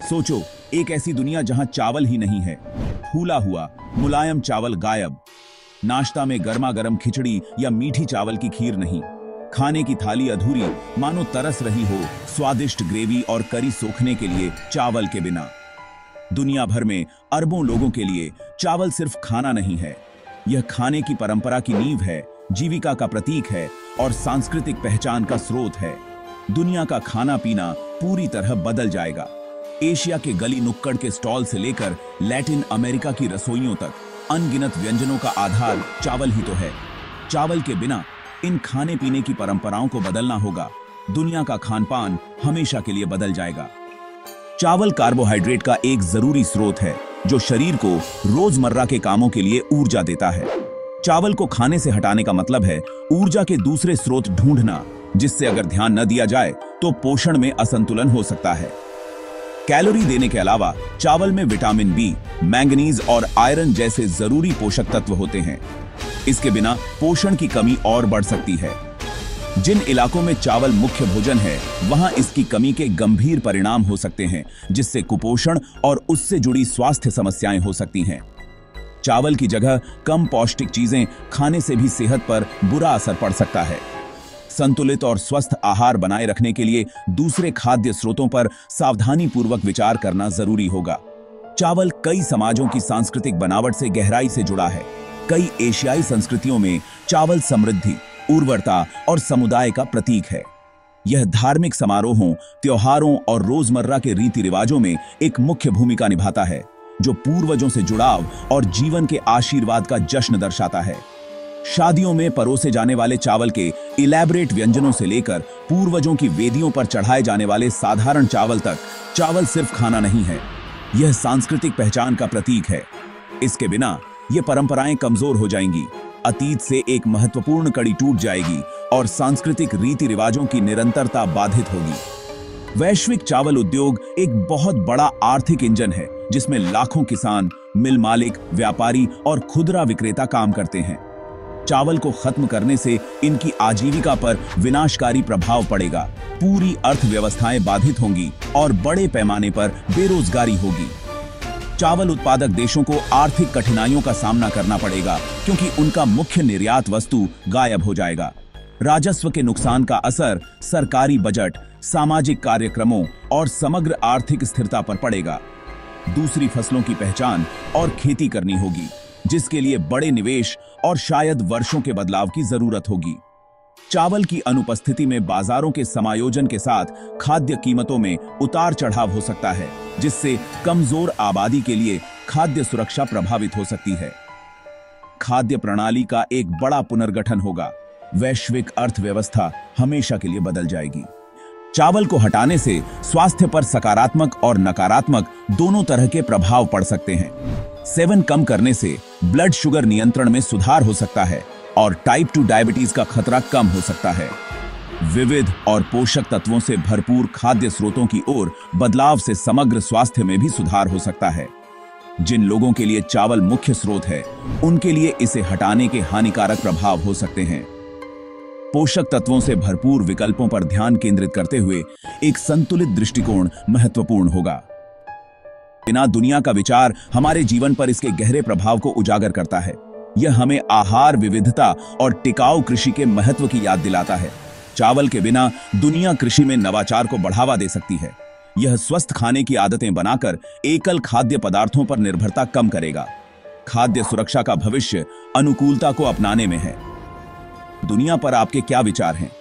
सोचो, एक ऐसी दुनिया जहां चावल ही नहीं है। फूला हुआ मुलायम चावल गायब, नाश्ता में गर्मा गर्म खिचड़ी या मीठी चावल की खीर नहीं, खाने की थाली अधूरी, मानो तरस रही हो स्वादिष्ट ग्रेवी और करी सोखने के लिए चावल के बिना। दुनिया भर में अरबों लोगों के लिए चावल सिर्फ खाना नहीं है, यह खाने की परंपरा की नींव है, जीविका का प्रतीक है और सांस्कृतिक पहचान का स्रोत है। दुनिया का खाना पीना पूरी तरह बदल जाएगा। एशिया के गली नुक्कड़ के स्टॉल से लेकर लैटिन अमेरिका की रसोइयों तक अनगिनत व्यंजनों का आधार चावल ही तो है। चावल के बिना इन खाने पीने की परंपराओं को बदलना होगा। दुनिया का खानपान हमेशा के लिए बदल जाएगा। चावल कार्बोहाइड्रेट का एक जरूरी स्रोत है जो शरीर को रोजमर्रा के कामों के लिए ऊर्जा देता है। चावल को खाने से हटाने का मतलब है ऊर्जा के दूसरे स्रोत ढूंढना, जिससे अगर ध्यान न दिया जाए तो पोषण में असंतुलन हो सकता है। कैलोरी देने के अलावा चावल में विटामिन बी, मैंगनीज और आयरन जैसे जरूरी पोषक तत्व होते हैं। इसके बिना पोषण की कमी और बढ़ सकती है। जिन इलाकों में चावल मुख्य भोजन है, वहां इसकी कमी के गंभीर परिणाम हो सकते हैं, जिससे कुपोषण और उससे जुड़ी स्वास्थ्य समस्याएं हो सकती हैं। चावल की जगह कम पौष्टिक चीजें खाने से भी सेहत पर बुरा असर पड़ सकता है। संतुलित और स्वस्थ आहार बनाए रखने के लिए दूसरे खाद्य स्रोतों पर सावधानी पूर्वक विचार करना जरूरी होगा। चावल कई समाजों की सांस्कृतिक बनावट से गहराई से जुड़ा है। कई एशियाई संस्कृतियों में चावल समृद्धि, उर्वरता और समुदाय का प्रतीक है। यह धार्मिक समारोहों, त्योहारों और रोजमर्रा के रीति रिवाजों में एक मुख्य भूमिका निभाता है, जो पूर्वजों से जुड़ाव और जीवन के आशीर्वाद का जश्न दर्शाता है। शादियों में परोसे जाने वाले चावल के इलैबोरेट व्यंजनों से लेकर पूर्वजों की वेदियों पर चढ़ाए जाने वाले साधारण चावल तक, चावल सिर्फ खाना नहीं है, यह सांस्कृतिक पहचान का प्रतीक है। इसके बिना ये परंपराएं कमजोर हो जाएंगी, अतीत से एक महत्वपूर्ण कड़ी टूट जाएगी और सांस्कृतिक रीति रिवाजों की निरंतरता बाधित होगी। वैश्विक चावल उद्योग एक बहुत बड़ा आर्थिक इंजन है, जिसमें लाखों किसान, मिल मालिक, व्यापारी और खुदरा विक्रेता काम करते हैं। चावल को खत्म करने से इनकी आजीविका पर विनाशकारी प्रभाव पड़ेगा, पूरी अर्थव्यवस्थाएं बाधित होंगी और बड़े पैमाने पर बेरोजगारी होगी। चावल उत्पादक देशों को आर्थिक कठिनाइयों का सामना करना पड़ेगा, क्योंकि उनका मुख्य निर्यात वस्तु गायब हो जाएगा। राजस्व के नुकसान का असर सरकारी बजट, सामाजिक कार्यक्रमों और समग्र आर्थिक स्थिरता पर पड़ेगा। दूसरी फसलों की पहचान और खेती करनी होगी, जिसके लिए बड़े निवेश और शायद वर्षों के बदलाव की जरूरत होगी। चावल की अनुपस्थिति में बाजारों के समायोजन के साथ खाद्य कीमतों में उतार चढ़ाव हो सकता है, जिससे कमजोर आबादी के लिए खाद्य सुरक्षा प्रभावित हो सकती है। खाद्य प्रणाली का एक बड़ा पुनर्गठन होगा। वैश्विक अर्थव्यवस्था हमेशा के लिए बदल जाएगी। चावल को हटाने से स्वास्थ्य पर सकारात्मक और नकारात्मक दोनों तरह के प्रभाव पड़ सकते हैं। सेवन कम करने से ब्लड शुगर नियंत्रण में सुधार हो सकता है और टाइप 2 डायबिटीज का खतरा कम हो सकता है। विविध और पोषक तत्वों से भरपूर खाद्य स्रोतों की ओर बदलाव से समग्र स्वास्थ्य में भी सुधार हो सकता है। जिन लोगों के लिए चावल मुख्य स्रोत है, उनके लिए इसे हटाने के हानिकारक प्रभाव हो सकते हैं। पोषक तत्वों से भरपूर विकल्पों पर ध्यान केंद्रित करते हुए एक संतुलित दृष्टिकोण महत्वपूर्ण होगा। बिना दुनिया का विचार हमारे जीवन पर इसके गहरे प्रभाव को उजागर करता है। यह हमें आहार विविधता और टिकाऊ कृषि के महत्व की याद दिलाता है। चावल के बिना दुनिया कृषि में नवाचार को बढ़ावा दे सकती है। यह स्वस्थ खाने की आदतें बनाकर एकल खाद्य पदार्थों पर निर्भरता कम करेगा। खाद्य सुरक्षा का भविष्य अनुकूलता को अपनाने में है। दुनिया पर आपके क्या विचार हैं?